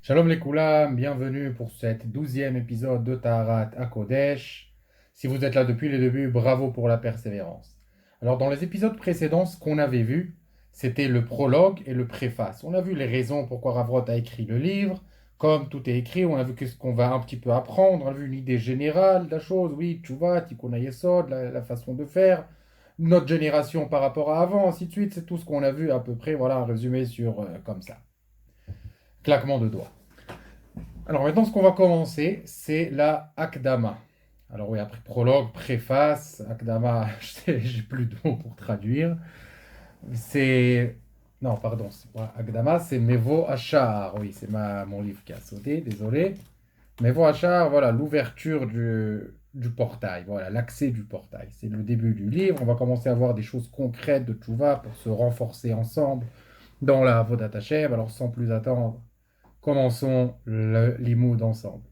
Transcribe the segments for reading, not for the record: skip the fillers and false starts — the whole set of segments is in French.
Shalom les Koulam, bienvenue pour cet 12e épisode de Taharat à Kodesh. Si vous êtes là depuis le début, bravo pour la persévérance. Alors dans les épisodes précédents, ce qu'on avait vu, c'était le prologue et le préface. On a vu les raisons pourquoi Ravrot a écrit le livre. Comme tout est écrit, on a vu ce qu'on va un petit peu apprendre, on a vu une idée générale de la chose, oui, Tchouva, Tikkun Hayesod, la façon de faire, notre génération par rapport à avant, ainsi de suite, c'est tout ce qu'on a vu à peu près, voilà un résumé sur comme ça. Claquement de doigts. Alors maintenant, ce qu'on va commencer, c'est la Akdama. Alors oui, après prologue, préface, Akdama, j'ai plus de mots pour traduire. C'est... Non, pardon, c'est pas Akdama, c'est Mevo Hachar. Oui, c'est mon livre qui a sauté, désolé. Mevo Hachar, voilà, l'ouverture du portail, voilà, l'accès du portail. C'est le début du livre. On va commencer à voir des choses concrètes de Tchouva pour se renforcer ensemble dans la Avodat Hashem. Alors sans plus attendre, commençons le limoud ensemble.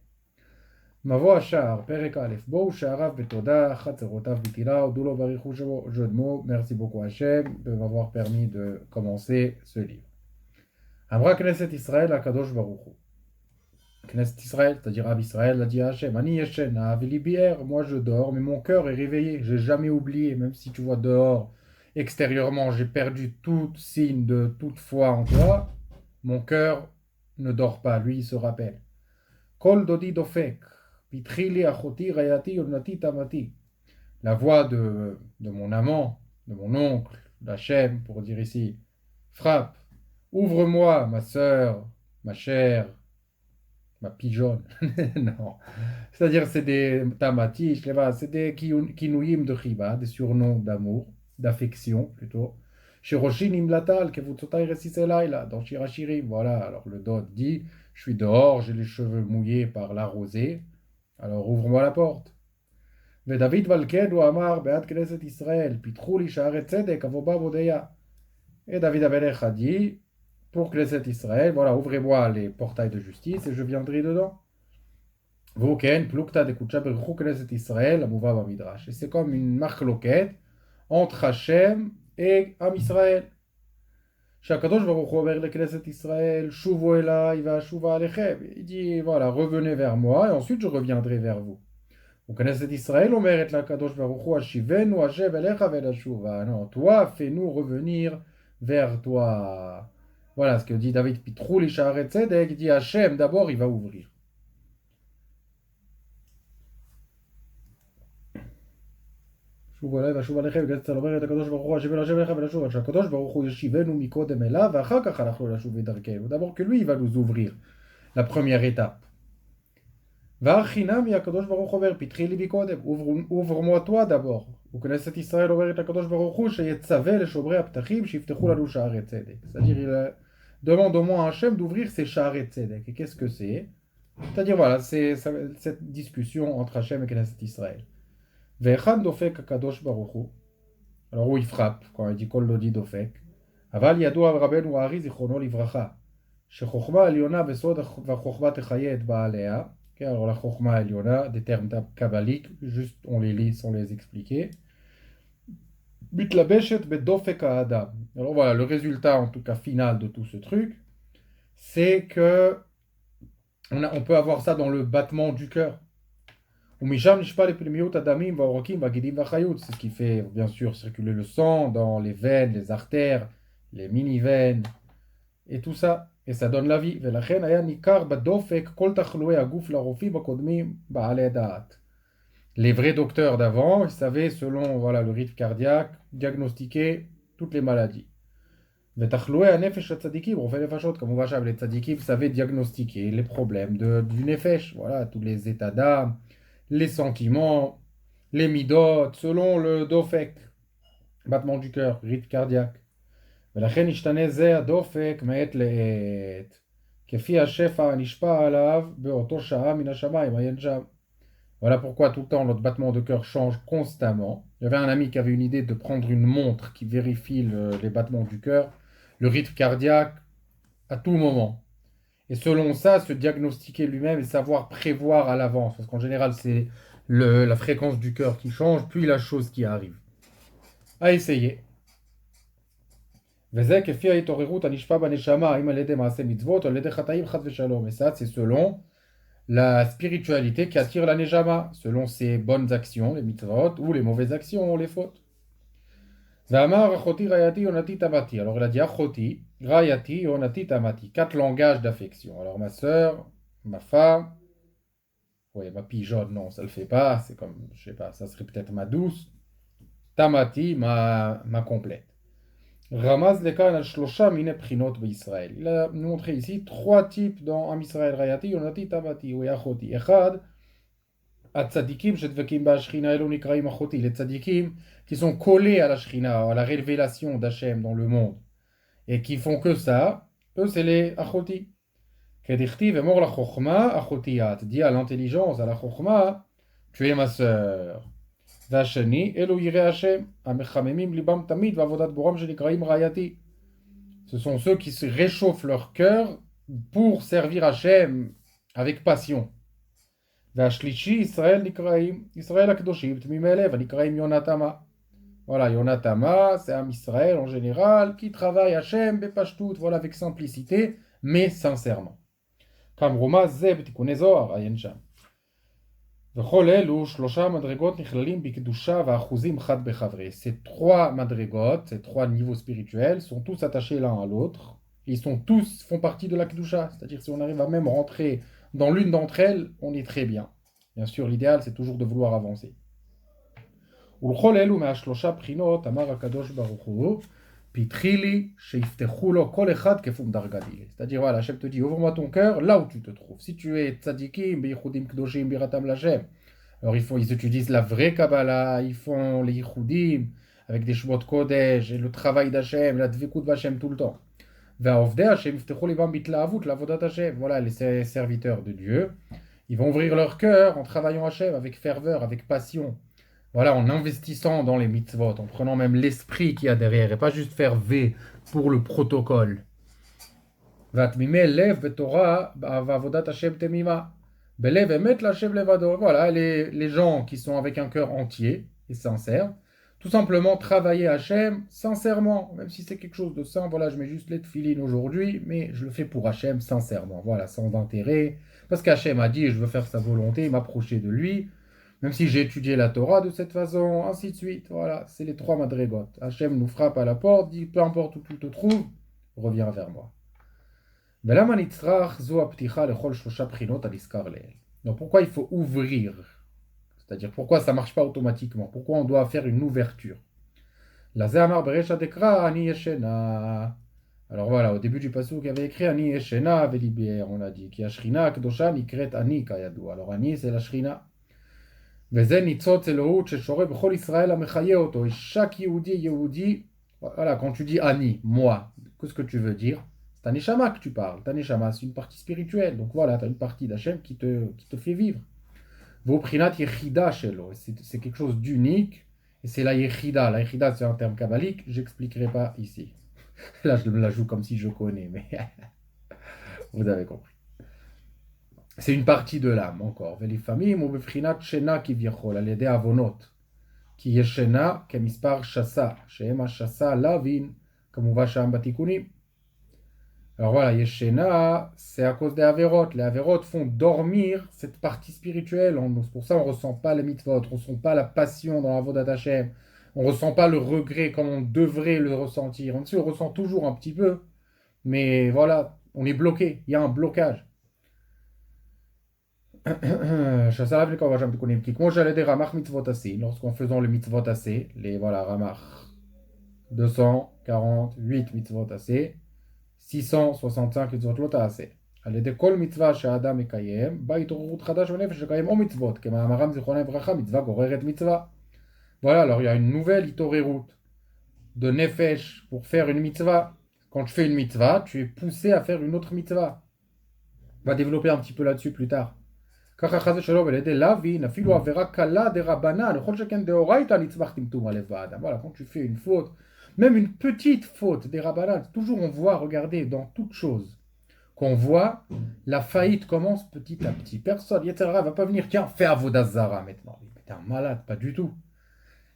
מבוא השער, פרק א', בואו שעריו בתודה, חצרותיו בתהילה, הודו לו בריחו שבו, jeu de mots, merci beaucoup Hachem de m'avoir permis de commencer ce livre. אמרה כנסת ישראל לקדוש ברוך הוא. כנסת ישראל, c'est-à-dire Ab Israël, a dit à Hachem, Ani yeshen, velibi er, moi je dors, mais mon cœur est réveillé, j'ai jamais oublié, même si tu vois dehors, extérieurement, j'ai perdu tout signe de toute foi en toi, mon cœur ne dort pas, lui il se rappelle. Kol dodi dofek, pitrili achoti rayati yonati tamati. La voix de mon amant, de mon oncle, d'Hachem, pour dire ici, frappe, ouvre-moi, ma sœur, ma chère, ma pigeonne. Non. C'est-à-dire, c'est des tamati, c'est des kinouim de chiba, des surnoms d'amour, d'affection plutôt. Shiroshin imlatal, que vous totai là, dans Shirachirim. Voilà, alors le dot dit, je suis dehors, j'ai les cheveux mouillés par la rosée, alors ouvre-moi la porte. ודוד ולכן הוא אמר בעד כנסת ישראל, פיתחו לי שערי צדק, אבובה בודיה. Et David Amelech a dit, pour Knesset Israël, voilà, ouvrez-moi les portails de justice et je viendrai dedans. Vauken, plukta de kucha berchou Knesset Israël, amouva bamidrash. Et c'est comme une marque loquette entre Hachem et Am Israël. שהקדוש ברוך הוא אומר לכנסת ישראל, שובו אליי ואשובה עליכם. Il dit, voilà, revenez vers moi et ensuite je reviendrai vers vous. וכנסת ישראל אומרת לקדוש ברוך הוא, השיבנו השב אליך ולשובה. Non, toi, fais-nous revenir vers toi. Voilà ce que dit David, pitrou li sha'aret tzedek, il dit Hachem, d'abord il va ouvrir. שובו אליי ואשובה עליכם, וכנסת ישראל אומרת לקדוש ברוך הוא, השיבנו השב אליך ולשובה. שהקדוש ברוך הוא ישיבנו מקודם אליו, ואחר כך אנחנו לשוב בדרכנו. D'abord que lui, il va nous ouvrir. La première étape. והחינמי הקדוש ברוך הוא אומר, פתחי לי מקודם, ouvre-moi toi d'abord. וכנסת ישראל אומרת לקדוש ברוך הוא, שיצווה לשומרי הפתחים, שיפתחו לנו שערי צדק. C'est-à-dire, il demande au moins à Hachem d'ouvrir ses שערי צדק. Et qu'est-ce que c'est? C'est-à-dire, voilà, c'est cette discussion entre Hachem et Knesset Israël. והיכן דופק הקדוש ברוך הוא? Alors où il frappe, quand il dit כל דודי דופק. אבל ידוע רבנו הארי זיכרונו לברכה, שחוכמה עליונה וסוד והחוכמה תחיה את בעליה. Okay, alors la Chokhma Eliona, des termes kabbaliques, juste on les lit sans les expliquer. Bitlabeshet bedofek adam. Alors voilà, le résultat en tout cas final de tout ce truc, c'est que on peut avoir ça dans le battement du cœur. C'est ce qui fait bien sûr circuler le sang dans les veines, les artères, les mini-veines et tout ça. Et ça donne la vie. Les vrais docteurs d'avant, ils savaient, selon voilà, le rythme cardiaque, diagnostiquer toutes les maladies. Comme on va les tzadikim savaient diagnostiquer les problèmes du nefesh, voilà, tous les états d'âme, les sentiments, les midot, selon le dofek, battement du cœur, rythme cardiaque. ולכן ישתנה זה הדופק מעת לעת, כפי השפע הנשפע עליו באותו שעה מן השמיים, עיין שם. Voilà pourquoi tout le temps notre battement de cœur change constamment. Il y avait un ami qui avait une idée de prendre une montre qui vérifie les battements du cœur, le rythme cardiaque à tout moment. Et selon ça, se diagnostiquer lui-même et savoir prévoir à l'avance. Parce qu'en général, c'est la fréquence du cœur qui change, puis la chose qui arrive. À essayer. וזה כפי ההתעוררות הנשפע בנשמה, האם על ידי מעשה מצוות או על ידי חטאים חס ושלום. Et ça, c'est selon la spiritualité qui attire la neshama, selon ses bonnes actions, les mitzvot, ou les mauvaises actions, ou les fautes. V'amar achoti rayati yonati tamati. Alors il a dit achoti, rayati yonati tamati. 4 langages d'affection. Alors ma sœur, ma femme, ouais, ma pigeonne, non, ça le fait pas, c'est comme, je sais pas, ça serait peut-être ma douce. Tamati, ma complète. Ramaz lekan al shlosha mine prinot Israël. Il a montré ici 3 types dans Am Israël Rayati, Yonati, Tamati, ou Achoti. Echad, Atzadikim, Shetvekim ba Shrina Elo Nikraim Achoti. Les tzadikim qui sont collés à la Shrina, à la révélation d'Hachem dans le monde, et qui font que ça, eux c'est les Achoti. Kedichti vemor la Chochma, Achotiyat. Dit à l'intelligence, à la Chochma, tu es ma sœur. והשני, אלו יראי השם, המחממים ליבם תמיד ועבודת בורם שנקראים רעייתי. Ce sont ceux qui se réchauffent leur cœur pour servir Hachem avec passion. והשלישי, ישראל נקראים, ישראל הקדושים, תמימי לב, הנקראים יונתמה. Voilà, Yonatama, c'est un Israël en général qui travaille Hachem בפשטות, voilà, avec simplicité, mais sincèrement. comme רומז זה בתיקוני זוהר, עיין שם. וכל אלו 3 מדרגות נכללים בקדושה ואחוזים חד בחברי. Ces 3 madrigot, ces 3 niveaux spirituels sont tous attachés l'un à l'autre. Ils sont tous, font partie de la kedusha. C'est-à-dire si on arrive à même rentrer dans l'une d'entre elles, on est très bien. Bien sûr, l'idéal c'est toujours de vouloir avancer. ולכל אלו מה3 בחינות אמר הקדוש ברוך הוא פיתחי לי שיפתחו לו כל אחד כפום דרגתי. C'est-à-dire voilà, Hachem te dit ouvre-moi ton cœur là où tu te trouves. Si tu es tzadikim, biyichudim kdoshim, biratam l'Hachem, alors ils utilisent la vraie Kabbalah, ils font les yichudim avec des shmot kodesh et le travail d'Hachem, la dvikut d'Hachem tout le temps. והעובדי Hachem יפתחו ליבם בהתלהבות לעבודת Hachem. Voilà, les serviteurs de Dieu, ils vont ouvrir leur cœur en travaillant Hachem avec ferveur, avec passion. Voilà, en investissant dans les mitzvot, en prenant même l'esprit qu'il y a derrière, et pas juste faire V pour le protocole. Voilà, les gens qui sont avec un cœur entier et sincère, tout simplement travailler Hachem sincèrement, même si c'est quelque chose de sain, voilà, je mets juste les tefilines aujourd'hui, mais je le fais pour Hachem sincèrement, voilà, sans intérêt, parce qu'Hachem a dit, je veux faire sa volonté, m'approcher de lui. Même si j'ai étudié la Torah de cette façon, ainsi de suite. Voilà, c'est les 3 madrigot. Hachem nous frappe à la porte, dit peu importe où tu te trouves, reviens vers moi. Donc pourquoi il faut ouvrir? C'est-à-dire pourquoi ça ne marche pas automatiquement? Pourquoi on doit faire une ouverture? Alors voilà, au début du passage il y avait écrit Ani Yeshena Velibir, on a dit Ki Ashrina Kedosha Nikret Ani Kayadu. Alors Ani c'est la Shrina. וזה ניצוץ אלוהות ששורה בכל ישראל המחיה אותו. Et chaque Yehudi, voilà, quand tu dis Ani, moi, qu'est-ce que tu veux dire? C'est un Neshama que tu parles. Ta Neshama, c'est une partie spirituelle. Donc voilà, tu as une partie d'Hachem qui te fait vivre. Voprinat Yechida Shelo. C'est quelque chose d'unique. Et c'est la Yechida. La Yechida, c'est un terme kabbalique. J'expliquerai pas ici. Là, je me la joue comme si je connais, mais vous avez compris. C'est une partie de l'âme encore. ולפעמים הוא בבחינת שינה כביכול, על ידי עוונות. כי יש שינה כמספר שסה, שהם השסה להבין, כמובן שם בתיקונים. Alors voilà, Yeshena, c'est à cause des avérotes. Les avérotes font dormir cette partie spirituelle en nous. C'est pour ça qu'on ne ressent pas les mitzvot, on ne ressent pas la passion dans la vodat Hashem, on ne ressent pas le regret comme on devrait le ressentir. On le ressent toujours un petit peu, mais voilà, on est bloqué, il y a un blocage. Lorsqu'en faisant le mitzvot assez, les voilà, ramach 248 mitzvot assez, 665 mitzvot לא תעשה. על ידי כל מצווה שהאדם מקיים, בא התעוררות חדש בנפש לקיים או מצוות, כמאמרם זיכרונה לברכה, מצווה גוררת מצווה. Voilà, alors il y a une nouvelle התעוררות de nefesh pour faire une mitzvah. Quand tu fais une mitzvah, tu es poussé à faire une autre mitzvah. On va développer un petit peu là-dessus plus tard. ככה חס ושלום על ידי להבין, אפילו עבירה קלה דרבנן, לכל שכן דאורייתא נצמח טמטום הלב באדם. Voilà, quand tu fais une faute, même une petite faute des rabbanan, toujours on voit, regardez, dans toute chose, qu'on voit, la faillite commence petit à petit. Personne, etc., va pas venir, tiens, fais Avodazara maintenant. Mais t'es un malade, pas du tout.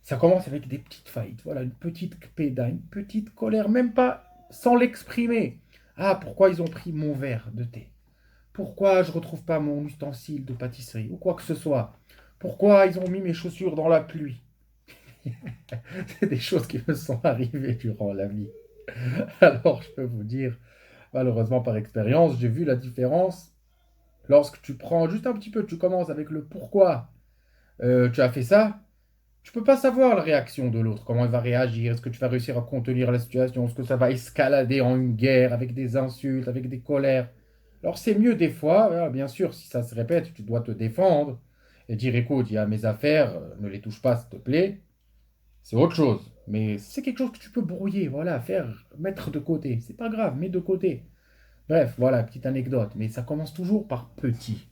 Ça commence avec des petites faillites. Voilà, une petite kpéda, une petite colère, même pas sans l'exprimer. Ah, pourquoi ils ont pris mon verre de thé? Pourquoi je ne retrouve pas mon ustensile de pâtisserie ou quoi que ce soit? Pourquoi ils ont mis mes chaussures dans la pluie? C'est des choses qui me sont arrivées durant la vie. Alors, je peux vous dire, malheureusement par expérience, j'ai vu la différence lorsque tu prends juste un petit peu, tu commences avec le pourquoi tu as fait ça. Tu peux pas savoir la réaction de l'autre, comment il va réagir, est-ce que tu vas réussir à contenir la situation, est-ce que ça va escalader en une guerre avec des insultes, avec des colères. Alors c'est mieux des fois, bien sûr, si ça se répète, tu dois te défendre et dire écoute, il y a mes affaires, ne les touche pas s'il te plaît. C'est autre chose. Mais c'est quelque chose que tu peux brouiller, voilà, faire, mettre de côté. C'est pas grave, mets de côté. Bref, voilà, petite anecdote. Mais ça commence toujours par petit.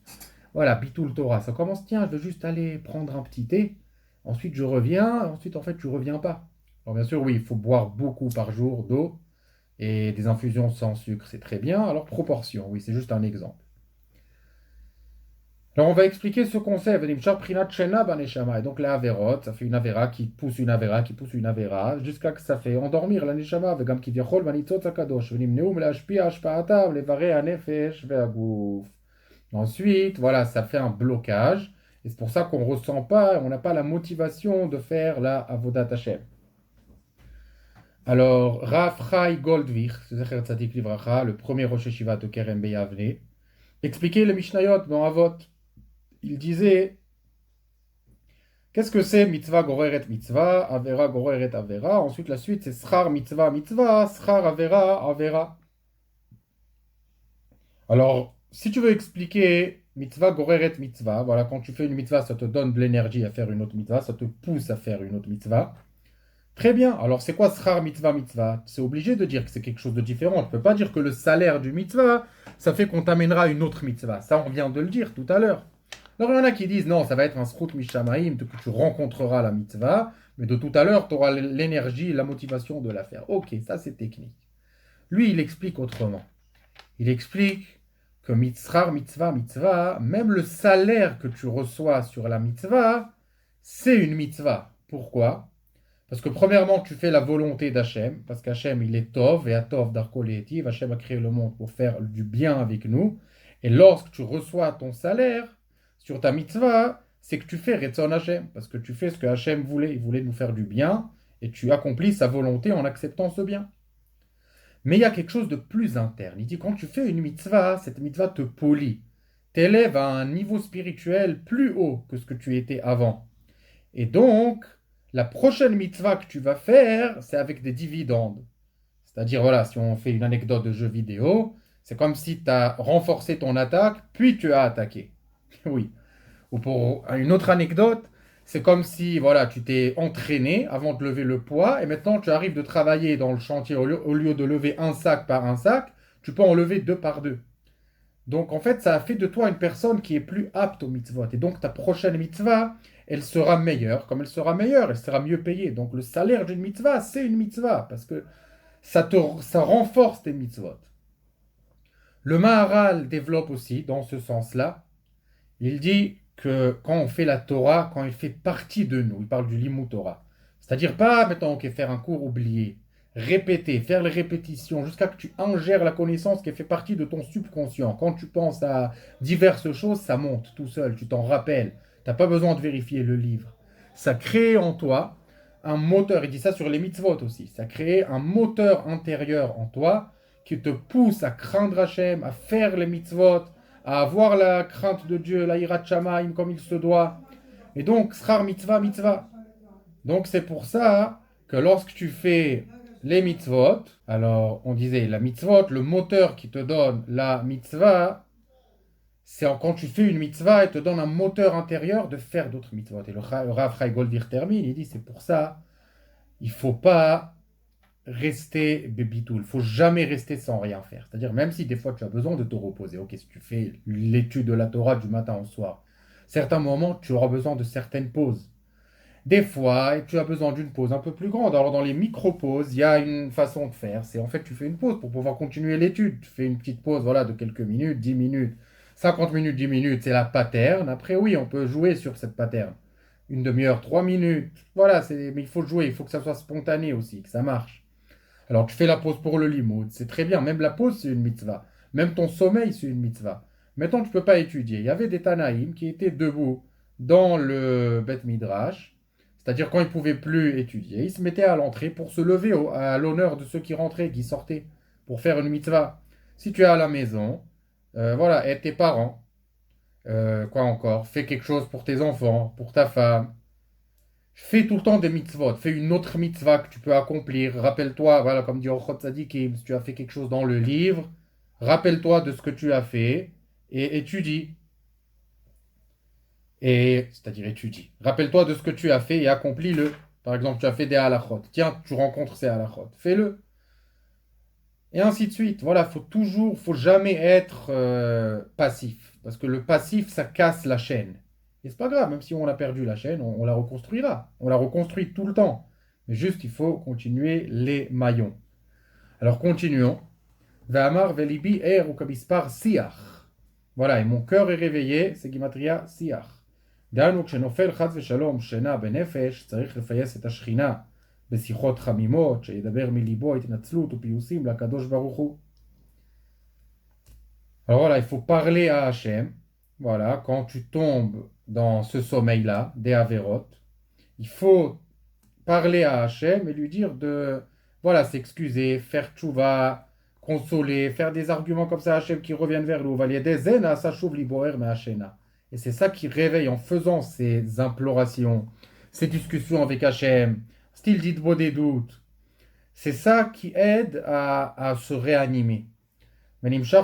Voilà, Bitoul Torah. Ça commence, tiens, je vais juste aller prendre un petit thé. Ensuite, je reviens. Ensuite, en fait, tu reviens pas. Alors, bien sûr, oui, il faut boire beaucoup par jour d'eau et des infusions sans sucre, c'est très bien. Alors, proportion, oui, c'est juste un exemple. Alors, on va expliquer ce concept. Et donc, la Averot, ça fait une Avera qui pousse une Avera, qui pousse une Avera, jusqu'à que ça fait endormir la Neshama, vegam kivyachol, vanitzot akadosh, venimneu, melashpia, ashpaatav, levare, anefesh, ve'aguf. Ensuite, voilà, ça fait un blocage. Et c'est pour ça qu'on ne ressent pas, on n'a pas la motivation de faire la Avodat Hashem. Alors, Rav Chai Goldvich, Zecher Tzadik Livracha, le premier Rosh Hashiva de Kerem Beyavne, expliquait le Mishnayot dans Avot. Il disait, qu'est-ce que c'est mitzvah goreret mitzvah, avera goreret avera. Ensuite, la suite, c'est schar mitzvah mitzvah, schar avera avera. Alors, si tu veux expliquer mitzvah goreret mitzvah, voilà, quand tu fais une mitzvah, ça te donne de l'énergie à faire une autre mitzvah, ça te pousse à faire une autre mitzvah. Très bien. Alors, c'est quoi schar mitzvah mitzvah? C'est obligé de dire que c'est quelque chose de différent. Tu ne peux pas dire que le salaire du mitzvah, ça fait qu'on t'amènera une autre mitzvah. Ça, on vient de le dire tout à l'heure. Alors, il y en a qui disent non, ça va être un srout mishamaim, que tu rencontreras la mitzvah, mais de tout à l'heure, tu auras l'énergie, la motivation de la faire. Ok, ça c'est technique. Lui, il explique autrement. Il explique que mitzvah, mitzvah, mitzvah, même le salaire que tu reçois sur la mitzvah, c'est une mitzvah. Pourquoi? Parce que premièrement, tu fais la volonté d'Hachem, parce qu'Hachem, il est Tov, et à Tov d'Arkolétiv, Hachem a créé le monde pour faire du bien avec nous. Et lorsque tu reçois ton salaire sur ta mitzvah, c'est que tu fais Retzon Hachem, parce que tu fais ce que Hachem voulait, il voulait nous faire du bien, et tu accomplis sa volonté en acceptant ce bien. Mais il y a quelque chose de plus interne. Il dit, quand tu fais une mitzvah, cette mitzvah te polie, t'élève à un niveau spirituel plus haut que ce que tu étais avant. Et donc, la prochaine mitzvah que tu vas faire, c'est avec des dividendes. C'est-à-dire, voilà, si on fait une anecdote de jeu vidéo, c'est comme si tu as renforcé ton attaque, puis tu as attaqué. Oui. Ou pour une autre anecdote, c'est comme si, voilà, tu t'es entraîné avant de lever le poids, et maintenant tu arrives de travailler dans le chantier, au lieu de lever un sac par un sac, tu peux en lever deux par deux. Donc en fait, ça a fait de toi une personne qui est plus apte aux mitzvot. Et donc ta prochaine mitzvah, elle sera meilleure. Comme elle sera meilleure, elle sera mieux payée. Donc le salaire d'une mitzvah, c'est une mitzvah, parce que ça renforce tes mitzvot. Le Maharal développe aussi dans ce sens-là. Il dit que quand on fait la Torah, quand elle fait partie de nous, il parle du Limut Torah. C'est-à-dire pas, maintenant, ok, faire un cours oublié, répéter, faire les répétitions jusqu'à que tu ingères la connaissance qui fait partie de ton subconscient. Quand tu penses à diverses choses, ça monte tout seul, tu t'en rappelles. Tu n'as pas besoin de vérifier le livre. Ça crée en toi un moteur, il dit ça sur les mitzvot aussi, ça crée un moteur intérieur en toi qui te pousse à craindre Hachem, à faire les mitzvot, à avoir la crainte de Dieu, la hirat shamaim comme il se doit. Et donc, schar mitzvah, mitzvah. Donc, c'est pour ça que lorsque tu fais les mitzvot, alors on disait la mitzvot, le moteur qui te donne la mitzvah, c'est quand tu fais une mitzvah, il te donne un moteur intérieur de faire d'autres mitzvot. Et le Rav Chai Goldvir termine, il dit c'est pour ça, il ne faut pas rester bébitou. Il faut jamais rester sans rien faire. C'est-à-dire, même si des fois tu as besoin de te reposer, ok, si tu fais l'étude de la Torah du matin au soir, certains moments tu auras besoin de certaines pauses. Des fois, tu as besoin d'une pause un peu plus grande. Alors, dans les micro-pauses, il y a une façon de faire. C'est en fait, tu fais une pause pour pouvoir continuer l'étude. Tu fais une petite pause, voilà, de quelques minutes, 10 minutes, 50 minutes, 10 minutes, c'est la pattern. Après, oui, on peut jouer sur cette pattern. Une demi-heure, 3 minutes. Voilà, mais il faut jouer, il faut que ça soit spontané aussi, que ça marche. Alors tu fais la pause pour le limoud, c'est très bien. Même la pause, c'est une mitzvah. Même ton sommeil, c'est une mitzvah. Maintenant, tu ne peux pas étudier. Il y avait des Tanaïm qui étaient debout dans le Beth Midrash, c'est-à-dire quand ils ne pouvaient plus étudier, ils se mettaient à l'entrée pour se lever à l'honneur de ceux qui rentraient, qui sortaient, pour faire une mitzvah. Si tu es à la maison, voilà, aide tes parents. Quoi encore? Fais quelque chose pour tes enfants, pour ta femme. Fais tout le temps des mitzvot. Fais une autre mitzvah que tu peux accomplir. Rappelle-toi, voilà, comme dit Orchot Tzadikim, si tu as fait quelque chose dans le livre, rappelle-toi de ce que tu as fait et étudie. C'est-à-dire étudie. Rappelle-toi de ce que tu as fait et accomplis-le. Par exemple, tu as fait des halachot. Tiens, tu rencontres ces halachot. Fais-le. Et ainsi de suite. Voilà, faut jamais être passif. Parce que le passif, ça casse la chaîne. Et c'est pas grave, même si on a perdu la chaîne, on la reconstruira. On la reconstruit tout le temps. Mais juste, il faut continuer les maillons. Alors continuons. Ve'amar ve'libi er ukabispar siach. Voilà, et mon cœur est réveillé, c'est Gimatria siach. דהיינו, כשנופל חס ושלום שינה בנפש, צריך לפייס את השכינה בשיחות חמימות, שידבר מליבו התנצלות ופיוסים לקדוש ברוך הוא. Alors voilà, il faut parler à Hachem. Voilà, quand tu tombes dans ce sommeil-là, des Averot, il faut parler à Hachem et lui dire de, voilà, s'excuser, faire tchouva, consoler, faire des arguments comme ça à Hachem qui reviennent vers nous. Et c'est ça qui réveille en faisant ces implorations, ces discussions avec Hachem, style dites-vous des doutes. C'est ça qui aide à se réanimer. Et ça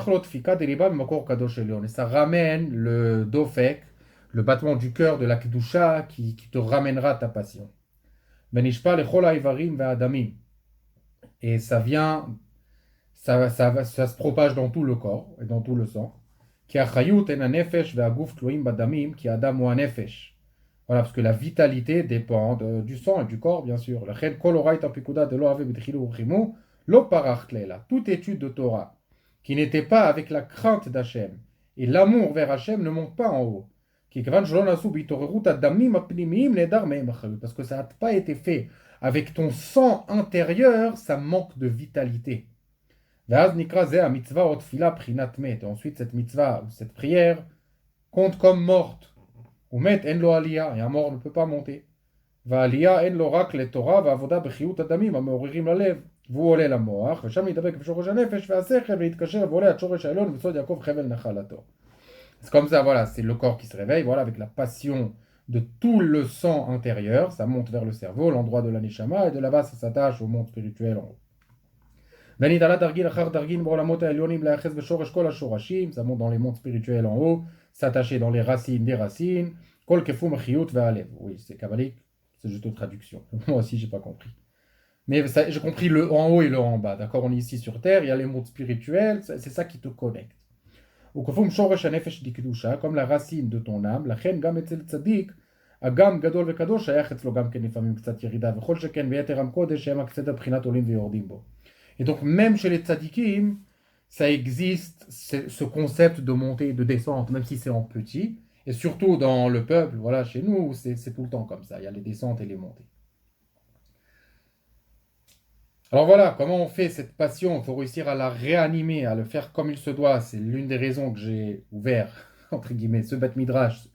ramène le dofek, le battement du cœur de la kedusha qui te ramènera ta passion. Et ça vient, ça se propage dans tout le corps et dans tout le sang. Voilà, parce que la vitalité dépend du sang et du corps, bien sûr. Toute étude de Torah qui n'était pas avec la crainte d'Hachem et l'amour vers Hachem ne monte pas en haut. Parce que ça n'a pas été fait avec ton sang intérieur, ça manque de vitalité. Et ensuite, cette mitzvah, cette prière, compte comme morte. Et un mort ne peut pas monter. והוא עולה למוח, ושם ידבק בשורש הנפש והשכל ויתקשר ועולה עד שורש העליון וסוד יעקב חבל נחלתו. C'est comme ça, voilà, c'est le corps qui se réveille, voilà, avec la passion de tout le sang intérieur, ça monte vers le cerveau, l'endroit de la neshama, et de là-bas, ça s'attache au monde spirituel en haut. Ça monte dans les mondes spirituels en haut, s'attacher dans les racines des racines. Oui, c'est kabbalique, c'est juste une traduction. Moi aussi, j'ai pas compris. Mais j'ai compris le en haut et le en bas. D'accord, on est ici sur terre, il y a les mondes spirituels, c'est ça qui te connecte. Comme la racine de ton âme, la chen gam etzel tzadik, agam gadol vekadosh shayach etzlo gam ken lifamim ktsat yerida vechol sheken veyeter am kodesh shem aktseder bchinat olim veyordim bo. Et donc même chez les tzadikim, ça existe ce concept de montée et de descente, même si c'est en petit, et surtout dans le peuple, voilà, chez nous, c'est tout le temps comme ça, il y a les descentes et les montées. Alors voilà, comment on fait cette passion? Il faut réussir à la réanimer, à le faire comme il se doit. C'est l'une des raisons que j'ai ouvert, entre guillemets, ce Beth Midrash,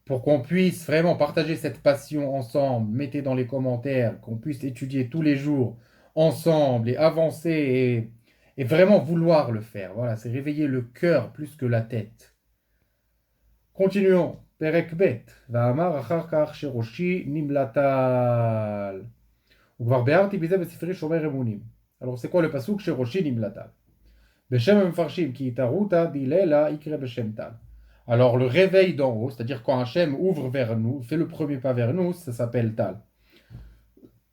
pour qu'on puisse vraiment partager cette passion ensemble. Mettez dans les commentaires, qu'on puisse étudier tous les jours ensemble et avancer et vraiment vouloir le faire. Voilà, c'est réveiller le cœur plus que la tête. Continuons. Perek Bet. Va'amar achar kach sheroshi nimlatal. Alors c'est quoi le pasuk chez Roshi Nimlatal? Beshem Mfarshim ki taruta dilela ikre beshem tal. Alors le réveil d'en haut, c'est-à-dire quand Hachem ouvre vers nous, fait le premier pas vers nous, ça s'appelle tal.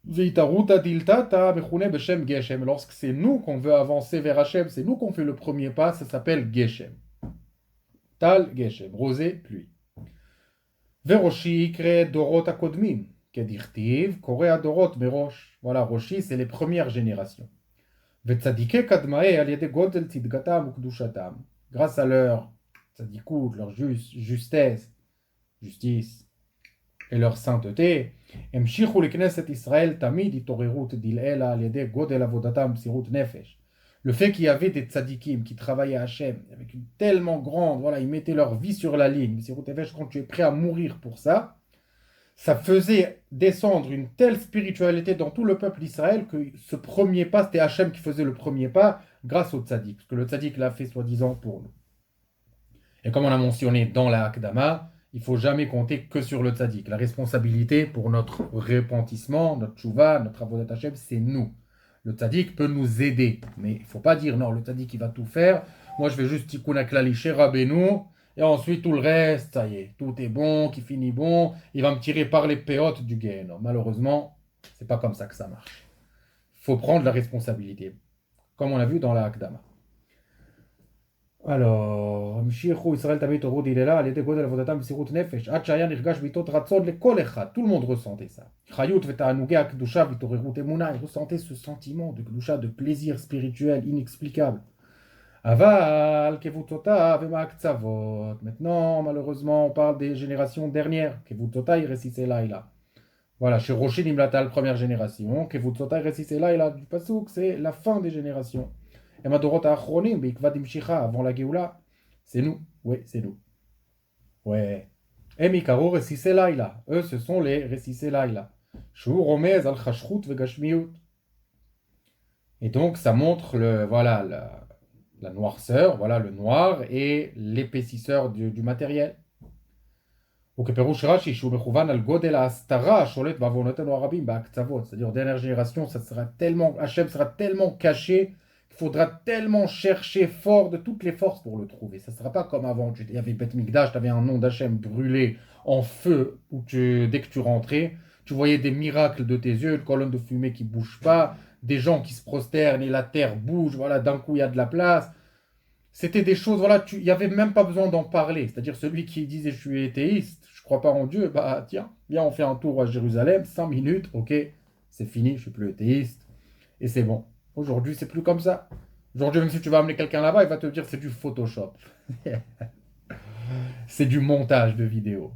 Veitaruta diltata mechune beshem geshem. Lorsque c'est nous qu'on veut avancer vers Hachem, c'est nous qu'on fait le premier pas, ça s'appelle geshem. Tal geshem, rosée, pluie. Veroshi ikre dorot akodmim. Kedirtiv, Korea Dorot, Merosh. Voilà, Roshi, c'est les premières générations. Vetzadike Kadmae, Aliade Godel Tidgatam Ukdushatam. Grâce à leur tzadikout, leur justesse, justice, et leur sainteté. המשיכו לכנסת ישראל תמיד התעוררות דלעילה על ידי גודל עבודתם במסירות נפש. Le fait qu'il y avait des tzadikim qui travaillaient à Hachem avec une tellement grande, voilà, ils mettaient leur vie sur la ligne. Messirut Nefesh, quand tu es prêt à mourir pour ça, ça faisait descendre une telle spiritualité dans tout le peuple d'Israël que ce premier pas, c'était Hachem qui faisait le premier pas grâce au tzadik. Parce que le tzadik l'a fait soi-disant pour nous. Et comme on a mentionné dans la Hakdama, il ne faut jamais compter que sur le tzadik. La responsabilité pour notre repentissement, notre tchouva, notre avodat Hachem, c'est nous. Le tzadik peut nous aider, mais il ne faut pas dire non, le tzadik il va tout faire. Moi je vais juste tikkun haklali chez Rabbeinu, et ensuite tout le reste, ça y est, tout est bon, qui finit bon, il va me tirer par les péotes du Gehennom. Malheureusement, c'est pas comme ça que ça marche. Il faut prendre la responsabilité, comme on a vu dans la Hakdama. Alors, המשיכו ישראל תמיד תורו דיללה על ידי גודל עבודתם במסירות נפש, עד שהיה נרגש בעיתות רצון לכל אחד. Tout le monde ressentait ça. חיות ותענוגי הקדושה והתעוררות אמונה, ils ressentaient ce sentiment de קדושה, de plaisir spirituel inexplicable. אבל קבוצותיו ומהקצוות. Maintenant, malheureusement, on parle des générations dernières. קבוצותיי רסיסי לילה. Voilà, chez Rocher Nimlatal, première génération. קבוצותיי רסיסי לילה, du pasuk, c'est la fin des générations. Et Madorot Achronim, Bikvadim Shicha, avant la Géoula, c'est nous. Oui, c'est nous. Ouais. Et Mikaro Resissé Laila. Eux, ce sont les Resissé Laila. Shur Romez al Khashrut Vegashmiut. Et donc, ça montre voilà, la noirceur, voilà, le noir et l'épaississeur du matériel. וכפירוש רש"י שהוא מכוון על גודל ההסתרה השולט בעוונותינו הרבים בהקצוות. C'est-à-dire, dernière génération, ça sera tellement, Hachem sera tellement caché, il faudra tellement chercher fort de toutes les forces pour le trouver. Ça ne sera pas comme avant. Il y avait Beth Mikdash, tu avais un nom d'Hachem brûlé en feu, où dès que tu rentrais, tu voyais des miracles de tes yeux, une colonne de fumée qui ne bouge pas, des gens qui se prosternent et la terre bouge, voilà, d'un coup il y a de la place. C'était des choses, voilà, il n'y avait même pas besoin d'en parler. C'est-à-dire celui qui disait je suis athéiste, je ne crois pas en Dieu, bah tiens, viens on fait un tour à Jérusalem, 5 minutes, ok, c'est fini, je ne suis plus athéiste, et c'est bon. Aujourd'hui, c'est plus comme ça. Aujourd'hui, même si tu vas amener quelqu'un là-bas, il va te dire c'est du Photoshop. C'est du montage de vidéos.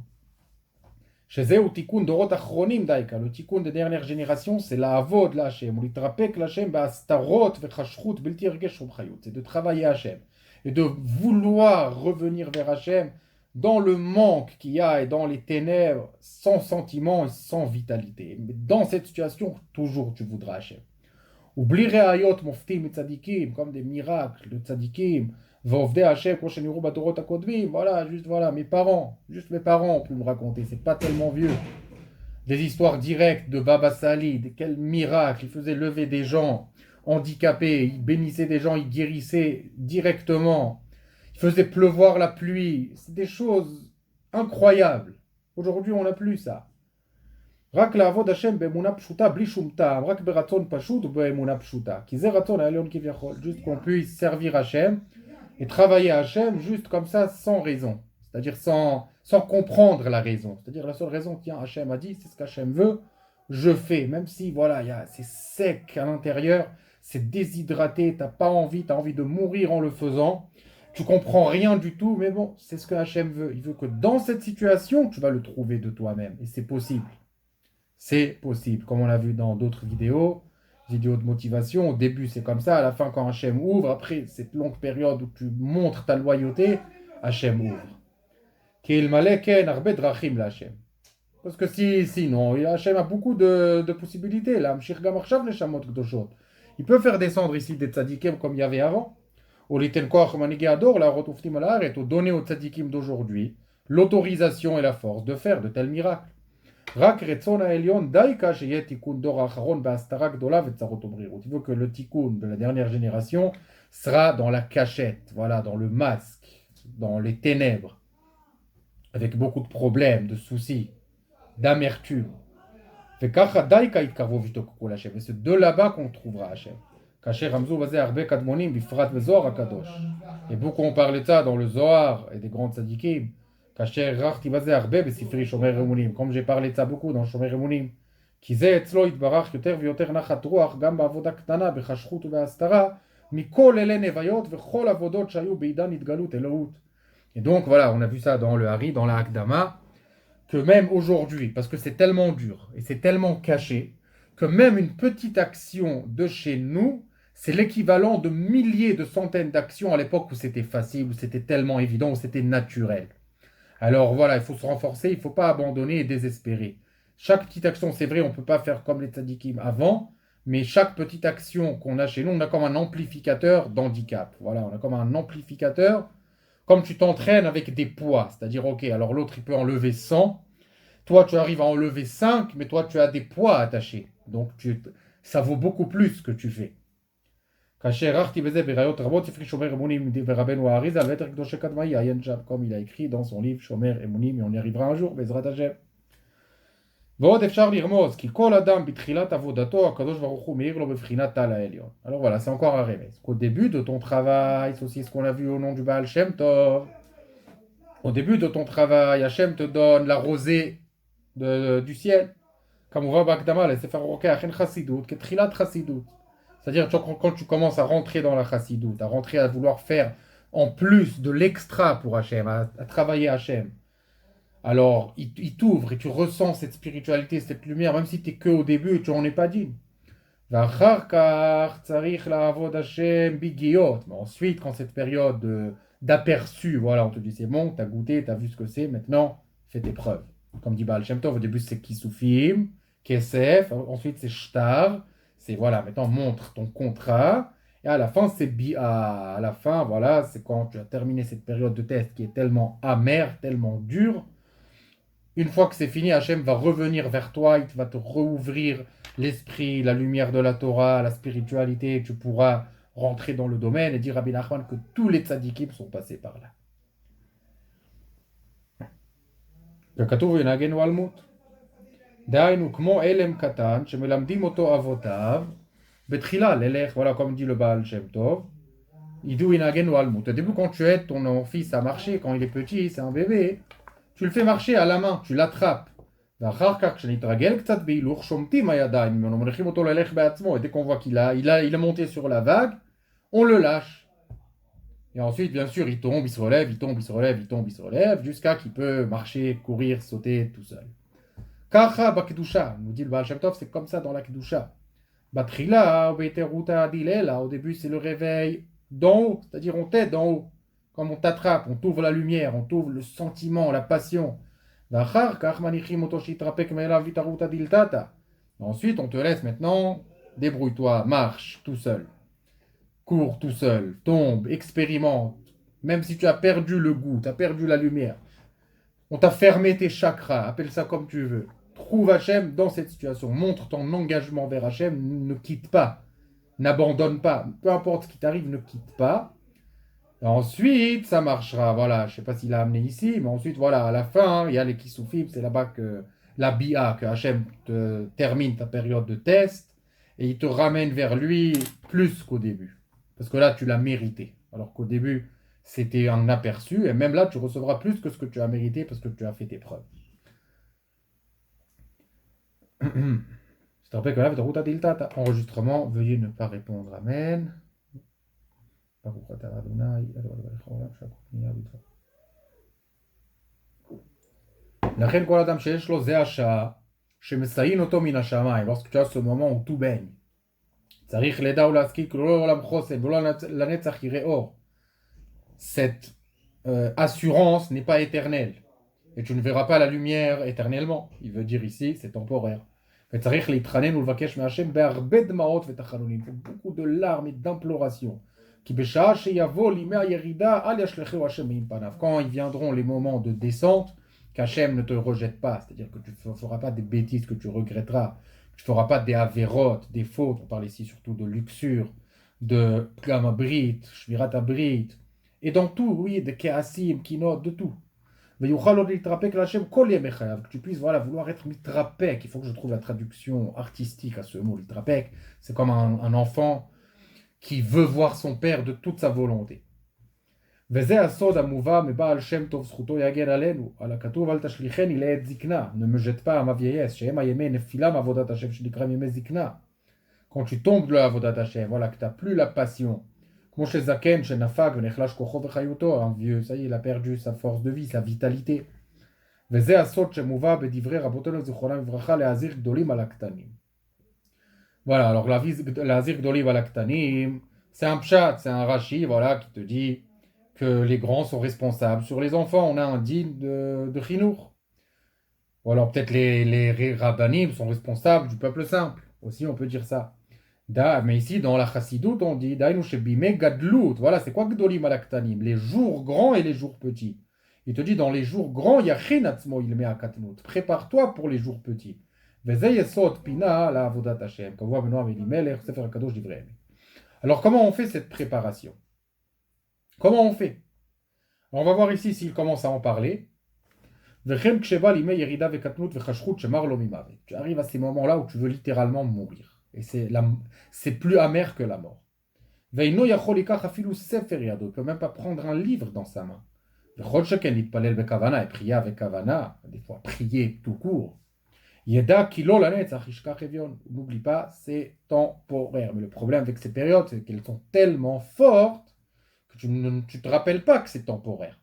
Chez eux, tikkun dorot achronim daika, le tikkun des dernières générations, c'est la avod la Hashem, ou l'itrapek la Hashem, ba'astarot vechashrut belti ergesh chayut. C'est de travailler Hashem et de vouloir revenir vers Hashem dans le manque qu'il y a et dans les ténèbres, sans sentiment et sans vitalité. Mais dans cette situation, toujours tu voudras Hashem. Ou bli reayot moftim tzadikim, comme des miracles de tzadikim, v'ovdei Hashem, כמו שנראו בדורות הקודמים, voilà, juste voilà, mes parents ont pu me raconter, c'est pas tellement vieux. Des histoires directes de Baba Sali, quel miracle, il faisait lever des gens handicapés, il bénissait des gens, il guérissait directement, il faisait pleuvoir la pluie, c'est des choses incroyables. Aujourd'hui, on n'a plus ça. רק לעבוד השם באמונה פשוטה בלי שום טעם, רק ברצון פשוט ובאמונה פשוטה. כי זה רצון העליון כביכול. Juste qu'on puisse servir Hachem et travailler Hachem juste comme ça, sans raison. C'est-à-dire sans comprendre la raison. C'est-à-dire la seule raison, tiens, Hachem a dit, c'est ce qu'Hachem veut, je fais. Même si, voilà, c'est sec à l'intérieur, c'est déshydraté, t'as pas envie, t'as envie de mourir en le faisant. Tu comprends rien du tout, mais bon, c'est ce que Hachem veut. Il veut que dans cette situation, tu vas le trouver de toi-même. Et c'est possible. C'est possible, comme on l'a vu dans d'autres vidéos de motivation. Au début, c'est comme ça. À la fin, quand Hachem ouvre, après cette longue période où tu montres ta loyauté, Hachem ouvre. Parce que sinon, Hachem a beaucoup de possibilités. Là, il peut faire descendre ici des tzadikim comme il y avait avant. Au donner aux tzadikim d'aujourd'hui l'autorisation et la force de faire de tels miracles. Il veut que le tikkun de la dernière génération sera dans la cachette, voilà, dans le masque, dans les ténèbres, avec beaucoup de problèmes, de soucis, d'amertume. Et c'est de là-bas qu'on trouvera Hachem. Et beaucoup ont parlé de ça dans le Zohar et des grands tzadikim. Comme j'ai parlé de ça beaucoup dans Shomer Emunim, כי זה אצלו יתברך יותר ויותר נחת רוח גם בעבודה קטנה בחשכות ובהסתרה מכל אלה נוויות וכל עבודות שהיו בעידן התגלות אלוהות. Et donc voilà, on a vu ça dans le Hari, dans la Hakdama, que même aujourd'hui, parce que c'est tellement dur et c'est tellement caché, que même une petite action de chez nous, c'est l'équivalent de milliers, de centaines d'actions à l'époque où c'était facile, où c'était tellement évident, où c'était naturel. Alors voilà, il faut se renforcer, il ne faut pas abandonner et désespérer. Chaque petite action, c'est vrai, on ne peut pas faire comme les tzadikim avant, mais chaque petite action qu'on a chez nous, on a comme un amplificateur d'handicap. Voilà, on a comme un amplificateur, comme tu t'entraînes avec des poids. C'est-à-dire, ok, alors l'autre, il peut enlever 100, toi, tu arrives à enlever 5, mais toi, tu as des poids attachés. Donc, ça vaut beaucoup plus ce que tu fais. Comme il a écrit dans son livre Shomer Emunim, et on y arrivera un jour, Bezrat Hashem. Alors voilà, c'est encore un réveil. Qu'au début de ton travail, c'est aussi ce qu'on a vu au nom du Baal Shem Tov. Au début de ton travail, Hachem te donne la rosée du ciel. Comme on voit Bagdama, c'est faire Chassidut, Ketrilat Chassidut. C'est-à-dire quand tu commences à rentrer dans la Chassidut, à rentrer à vouloir faire en plus de l'extra pour Hachem, à travailler Hachem, alors il t'ouvre et tu ressens cette spiritualité, cette lumière, même si tu n'es que au début et tu n'en es pas digne. Mais ensuite, quand cette période d'aperçu, voilà, on te dit c'est bon, tu as goûté, tu as vu ce que c'est, maintenant fais tes preuves. Comme dit Baal Shem Tov, au début c'est Kisufim, Kesef, ensuite c'est Shtar, c'est voilà, maintenant montre ton contrat, et à la fin c'est Bi'a. À la fin, voilà, c'est quand tu as terminé cette période de test qui est tellement amère, tellement dure. Une fois que c'est fini, Hachem va revenir vers toi, il va te rouvrir l'esprit, la lumière de la Torah, la spiritualité, et tu pourras rentrer dans le domaine et dire à Rabbi Nachman que tous les tzadikim sont passés par là. וכתוב ינהגנו אלמות. דהיינו כמו אלם קטן שמלמדים אותו אבותיו בתחילה ללך, voilà comme dit le Baal Shem Tov, ידעו ינהגנו אלמות. Au début quand tu aides ton fils à marcher, quand il est petit, c'est un bébé, tu le fais marcher à la main, tu l'attrapes. ואחר כך, כשנתרגל קצת בהילוך, שומטים הידיים ממנו, מניחים אותו ללך בעצמו, et dès qu'on voit qu'il est monté sur la vague, on le lâche. Et ensuite, bien sûr, il tombe, il se relève, il tombe, il se relève, il tombe, il se relève, jusqu'à qu'il peut marcher, courir, sauter tout seul. Kacha bakdusha, nous dit le Baal Shem Tov, c'est comme ça dans la kedusha. Batrila, beteruta dilela, au début c'est le réveil d'en haut, c'est-à-dire on t'aide d'en haut. Comme on t'attrape, on t'ouvre la lumière, on t'ouvre le sentiment, la passion. Ensuite, on te laisse maintenant, débrouille-toi, marche tout seul, cours tout seul, tombe, expérimente. Même si tu as perdu le goût, tu as perdu la lumière, on t'a fermé tes chakras, appelle ça comme tu veux. Trouve Hachem dans cette situation, montre ton engagement vers Hachem, ne quitte pas, n'abandonne pas, peu importe ce qui t'arrive, ne quitte pas. Et ensuite, ça marchera. Voilà, je ne sais pas s'il a amené ici, mais ensuite, voilà, à la fin, il y a les Kisufim, c'est là-bas que la Bia, que Hachem te termine ta période de test et il te ramène vers lui plus qu'au début. Parce que là, tu l'as mérité. Alors qu'au début, c'était un aperçu et même là, tu recevras plus que ce que tu as mérité parce que tu as fait tes preuves. Je te rappelle que là, enregistrement, veuillez ne pas répondre. Amen. ברוך אתה אדוני, אלוהינו מלך העולם שהכל נהיה בדברו. לכן כל אדם שיש לו זה השעה שמסיין אותו מן השמיים, lorsque tu as ce moment où tout baigne. צריך לדע ולהשכיל כי לא לעולם חוסן ולא לנצח יראה אור. Cette assurance n'est pas éternelle. Et tu ne verras pas la lumière éternellement. Il veut dire ici, c'est temporaire. וצריך להתחנן ולבקש מהשם בהרבה דמעות ותחנונים. Il faut beaucoup de larmes et d'implorations. Quand ils viendront les moments de descente, qu'Hachem ne te rejette pas, c'est-à-dire que tu ne feras pas des bêtises que tu regretteras, tu ne feras pas des avérotes, des fautes, on parle ici surtout de luxure, de gamabrit, shviratabrit, et dans tout, oui, de keasim, kinot, de tout. Que tu puisses vouloir être mitrapek, il faut que je trouve la traduction artistique à ce mot, mitrapek, c'est comme un enfant qui veut voir son père de toute sa volonté. Ne me jette pas à ma vieillesse. Quand tu tombes de la avodat Hashem, voilà, que tu n'as plus la passion. Un vieux, ça y est, il a perdu sa force de vie, sa vitalité. וזה הסוד שמובא בדברי רבותינו זיכרונם לברכה להזהיר גדולים על הקטנים. Voilà, alors l'Azir Gdolim à l'Aktanim, c'est un pshat, c'est un Rashi, voilà, qui te dit que les grands sont responsables. Sur les enfants, on a un din de Chinour. Ou alors peut-être les rabbanim sont responsables du peuple simple. Aussi, on peut dire ça. Mais ici, dans la Chassidoute, on dit Dainu Shebime Gadlut. Voilà, c'est quoi Gdolim Alaktanim? Les jours grands et les jours petits. Il te dit dans les jours grands, il y a Chinatzmo Ilme Akatnut. Prépare-toi pour les jours petits. Veze Yesod Pina la Avodat Hashem. Comme voit Benoît Elimelech, Sefer Kadosh Divrei. Alors, comment on fait cette préparation? Comment on fait? Alors, on va voir ici s'il commence à en parler. Tu arrives à ces moments-là où tu veux littéralement mourir. Et c'est plus amer que la mort. Il ne peut même pas prendre un livre dans sa main. Et prier avec kavana, des fois prier tout court. N'oublie pas, c'est temporaire. Mais le problème avec ces périodes, c'est qu'elles sont tellement fortes que tu ne te rappelles pas que c'est temporaire.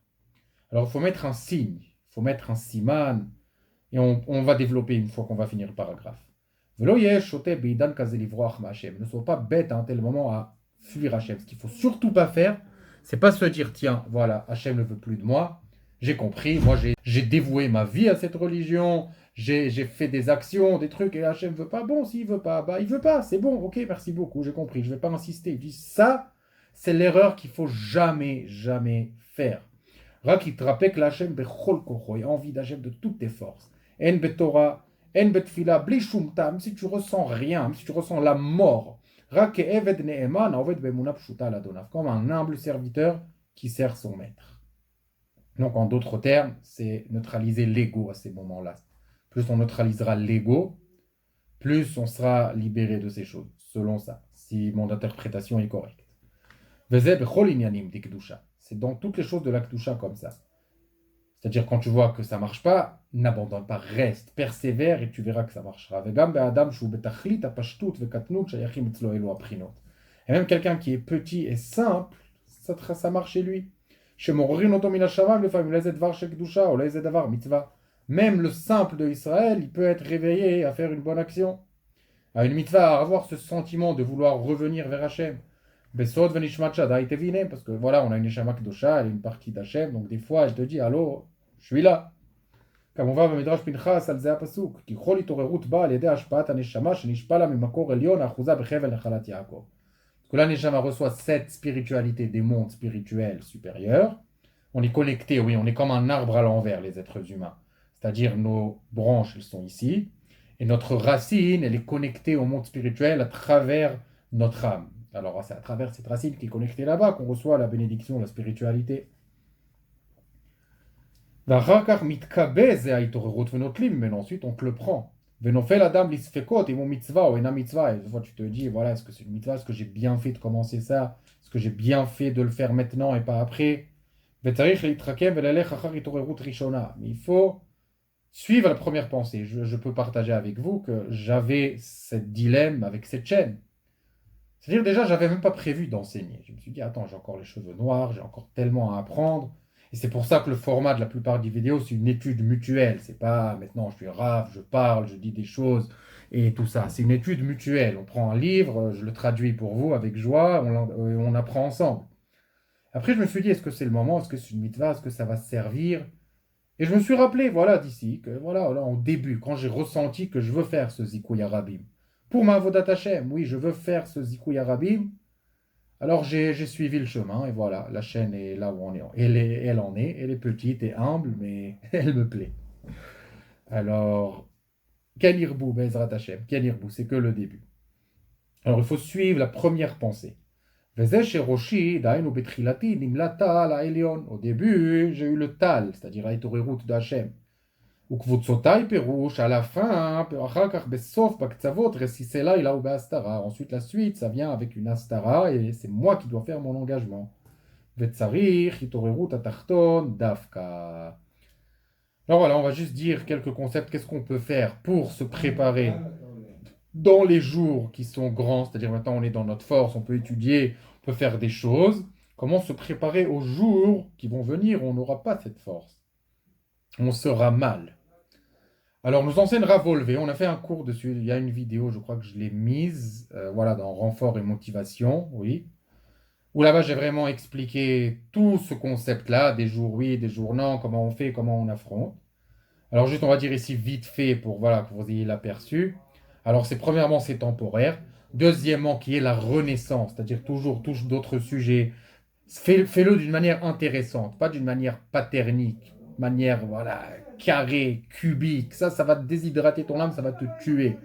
Alors il faut mettre un signe. Il faut mettre un siman, et on va développer une fois qu'on va finir le paragraphe. Ne sois pas bête à un tel moment à fuir Hachem. Ce qu'il ne faut surtout pas faire, c'est pas se dire, tiens, voilà, Hachem ne veut plus de moi, j'ai compris, moi j'ai dévoué ma vie à cette religion, j'ai fait des actions, des trucs, et Hachem ne veut pas, bon, s'il ne veut pas, bah il veut pas, c'est bon, ok, merci beaucoup, j'ai compris, je ne vais pas insister. Il dit, ça, c'est l'erreur qu'il ne faut jamais, jamais faire. Rak yitrapek l'Hachem bechol kocho, et envie d'Hachem de toutes tes forces. En betorah, en betfila, bli shum tam, même si tu ressens rien, même si tu ressens la mort. Rak eved ne'eman, oved bemuna pshuta ladonav, comme un humble serviteur qui sert son maître. Donc en d'autres termes, c'est neutraliser l'ego à ces moments-là. Plus on neutralisera l'ego, plus on sera libéré de ces choses, selon ça, si mon interprétation est correcte. Veze bechol inyanim dikdusha. C'est dans toutes les choses de la Kedusha comme ça. C'est-à-dire quand tu vois que ça ne marche pas, n'abandonne pas, reste, persévère et tu verras que ça marchera. Et même quelqu'un qui est petit et simple, ça marche chez lui. Même le simple de Israël, il peut être réveillé à faire une bonne action. À une mitzvah, à avoir ce sentiment de vouloir revenir vers Hachem. Besod venishmat shadai tevinem, parce que voilà, on a une neshama kedosha, elle est une partie d'Hachem, donc des fois elle te dit, allô, je suis là. Comme on va dans Midrash Pinchas, al zeh pasuk, ki chol itorerut ba al yedei hashpaat haneshama shenishpala mimakor elyon achuza bechevel nechalat Yaakov. Parce que la neshama reçoit cette spiritualité des mondes spirituels supérieurs. On est connecté, oui, on est comme un arbre à l'envers, les êtres humains. C'est-à-dire nos branches, elles sont ici, et notre racine, elle est connectée au monde spirituel à travers notre âme. Alors, c'est à travers cette racine qui est connectée là-bas qu'on reçoit la bénédiction, la spiritualité. Mais ensuite, on te le prend. Et une fois, tu te dis, voilà, est-ce que c'est une mitzvah? Est-ce que j'ai bien fait de commencer ça? Est-ce que j'ai bien fait de le faire maintenant et pas après? Mais il faut suivre la première pensée. Je peux partager avec vous que j'avais ce dilemme avec cette chaîne. C'est-à-dire déjà, je n'avais même pas prévu d'enseigner. Je me suis dit, attends, j'ai encore les cheveux noirs, j'ai encore tellement à apprendre. Et c'est pour ça que le format de la plupart des vidéos, c'est une étude mutuelle. C'est pas maintenant, je suis rave, je parle, je dis des choses et tout ça. C'est une étude mutuelle. On prend un livre, je le traduis pour vous avec joie, on apprend ensemble. Après, je me suis dit, est-ce que c'est le moment? Est-ce que c'est une mitzvah? Est-ce que ça va servir? Et je me suis rappelé, voilà, d'ici, que voilà, au début, quand j'ai ressenti que je veux faire ce Zikouya Rabim, pour ma Avodat Hashem, oui, je veux faire ce Zikouya Rabim, alors j'ai suivi le chemin, et voilà, la chaîne est là où on est. Elle en est, elle est petite et humble, mais elle me plaît. Alors, Ken Irbou, Bezrat Hashem, Ken Irbou, c'est que le début. Alors, il faut suivre la première pensée. Au début, j'ai eu le tal, c'est-à-dire Aïtorerut d'Hachem. Ukvutsotai perouche, à la fin, ensuite la suite, ça vient avec une astara, et c'est moi qui dois faire mon engagement. Dafka. Alors voilà, on va juste dire quelques concepts, qu'est-ce qu'on peut faire pour se préparer dans les jours qui sont grands, c'est-à-dire maintenant on est dans notre force, on peut étudier, on peut faire des choses, comment se préparer aux jours qui vont venir où on n'aura pas cette force. on sera mal. Alors, nous enseigne Rav Volvé, on a fait un cours dessus, il y a une vidéo, je crois que je l'ai mise, voilà, dans Renfort et Motivation, oui, où là-bas j'ai vraiment expliqué tout ce concept-là, des jours oui, des jours non, comment on fait, comment on affronte. Alors juste, on va dire ici vite fait pour voilà, que vous ayez l'aperçu. Alors c'est premièrement, c'est temporaire. Deuxièmement, qui est la renaissance, c'est-à-dire toujours touche d'autres sujets. Fais-le d'une manière intéressante, pas d'une manière paternique, manière voilà, carrée, cubique. Ça va te déshydrater ton âme, ça va te tuer.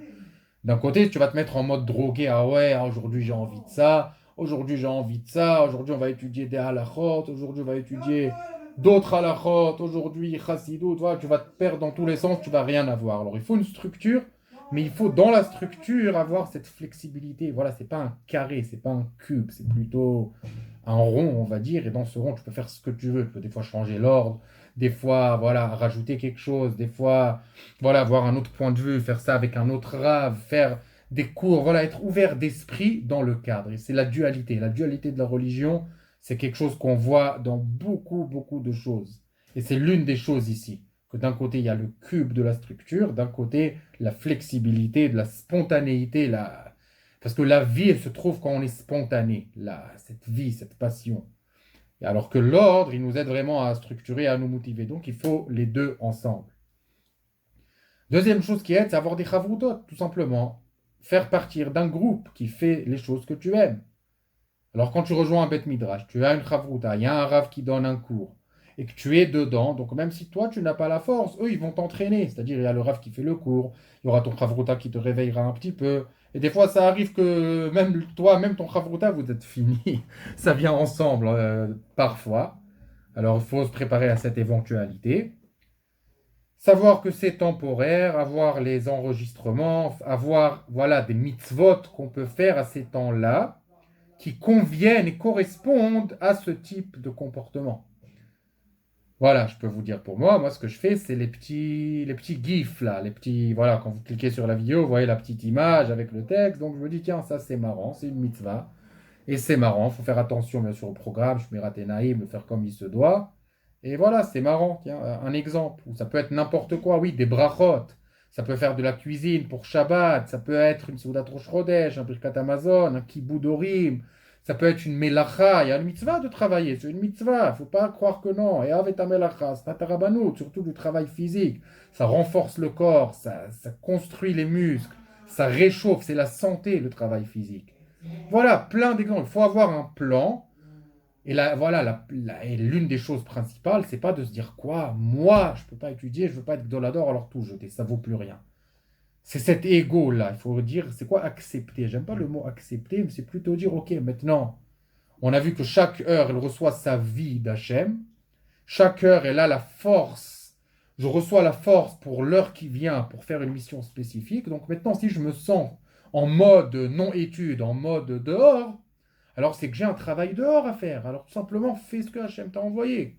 D'un côté, tu vas te mettre en mode drogué. Ah ouais, ah, aujourd'hui j'ai envie de ça. Aujourd'hui j'ai envie de ça. Aujourd'hui on va étudier des halakhot. Aujourd'hui on va étudier d'autres halakhot. Aujourd'hui chassidut. Voilà, tu vas te perdre dans tous les sens. Tu vas rien avoir. Alors il faut une structure. Mais il faut dans la structure avoir cette flexibilité. Voilà, c'est pas un carré, c'est pas un cube, c'est plutôt un rond, on va dire. Et dans ce rond, tu peux faire ce que tu veux. Tu peux des fois changer l'ordre, des fois, voilà, rajouter quelque chose, des fois, voilà, avoir un autre point de vue, faire ça avec un autre rave, faire des cours, voilà, être ouvert d'esprit dans le cadre. Et c'est la dualité. La dualité de la religion, c'est quelque chose qu'on voit dans beaucoup, beaucoup de choses. Et c'est l'une des choses ici. Que d'un côté, il y a le cube de la structure, d'un côté, la flexibilité, de la spontanéité, parce que la vie, elle se trouve quand on est spontané, cette vie, cette passion. Et alors que l'ordre, il nous aide vraiment à structurer, à nous motiver. Donc, il faut les deux ensemble. Deuxième chose qui aide, c'est avoir des chavrutot, tout simplement. Faire partir d'un groupe qui fait les choses que tu aimes. Alors, quand tu rejoins un Beth Midrash, tu as une chavruta, il y a un rav qui donne un cours, et que tu es dedans, donc même si toi, tu n'as pas la force, eux, ils vont t'entraîner. C'est-à-dire, il y a le rav qui fait le cours, il y aura ton chavruta qui te réveillera un petit peu. Et des fois, ça arrive que même toi, même ton chavruta, vous êtes fini. Ça vient ensemble, parfois. Alors, il faut se préparer à cette éventualité. Savoir que c'est temporaire, avoir les enregistrements, avoir voilà, des mitzvot qu'on peut faire à ces temps-là qui conviennent et correspondent à ce type de comportement. Voilà, je peux vous dire pour moi, ce que je fais, c'est les petits gifs là, les petits, voilà, quand vous cliquez sur la vidéo, vous voyez la petite image avec le texte, donc je me dis, tiens, ça c'est marrant, c'est une mitzvah, et c'est marrant, il faut faire attention bien sûr au programme, je m'ai naïm, le faire comme il se doit, et voilà, c'est marrant, tiens, un exemple, ou ça peut être n'importe quoi, oui, des brachot, ça peut faire de la cuisine pour Shabbat, ça peut être une Seudat Rosh Chodesh, un Birkat Amazon, un Kibbout Dorim, ça peut être une melacha, il y a une mitzvah de travailler, c'est une mitzvah, il ne faut pas croire que non. Et avec ta melacha, c'est pas ta rabbanout, surtout du travail physique. Ça renforce le corps, ça construit les muscles, ça réchauffe, c'est la santé le travail physique. Voilà, plein d'exemples. Il faut avoir un plan. Et là, voilà, et l'une des choses principales, c'est pas de se dire quoi, moi, je peux pas étudier, je veux pas être dolador, alors tout jeter, ça vaut plus rien. C'est cet ego-là, il faut dire, c'est quoi accepter? J'aime pas le mot accepter, mais c'est plutôt dire, ok, maintenant, on a vu que chaque heure, elle reçoit sa vie d'Hachem. Chaque heure, elle a la force. Je reçois la force pour l'heure qui vient, pour faire une mission spécifique. Donc maintenant, si je me sens en mode non-étude, en mode dehors, alors c'est que j'ai un travail dehors à faire. Alors tout simplement, fais ce que Hachem t'a envoyé.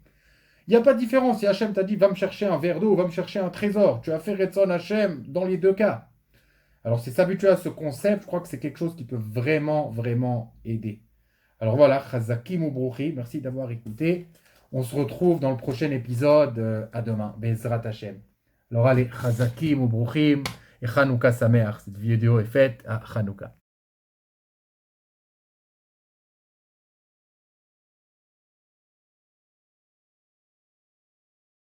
Il n'y a pas de différence. Si Hachem t'a dit, va me chercher un verre d'eau, va me chercher un trésor, tu as fait Retson Hachem dans les deux cas. Alors c'est s'habituer à ce concept, je crois que c'est quelque chose qui peut vraiment, vraiment aider. Alors voilà, Chazakim ou Brouchi, merci d'avoir écouté. On se retrouve dans le prochain épisode. À demain. Bezrat Hashem. Alors allez, Chazakim ou Brouchim et Chanukah Sameach. Cette vidéo est faite à Chanukah.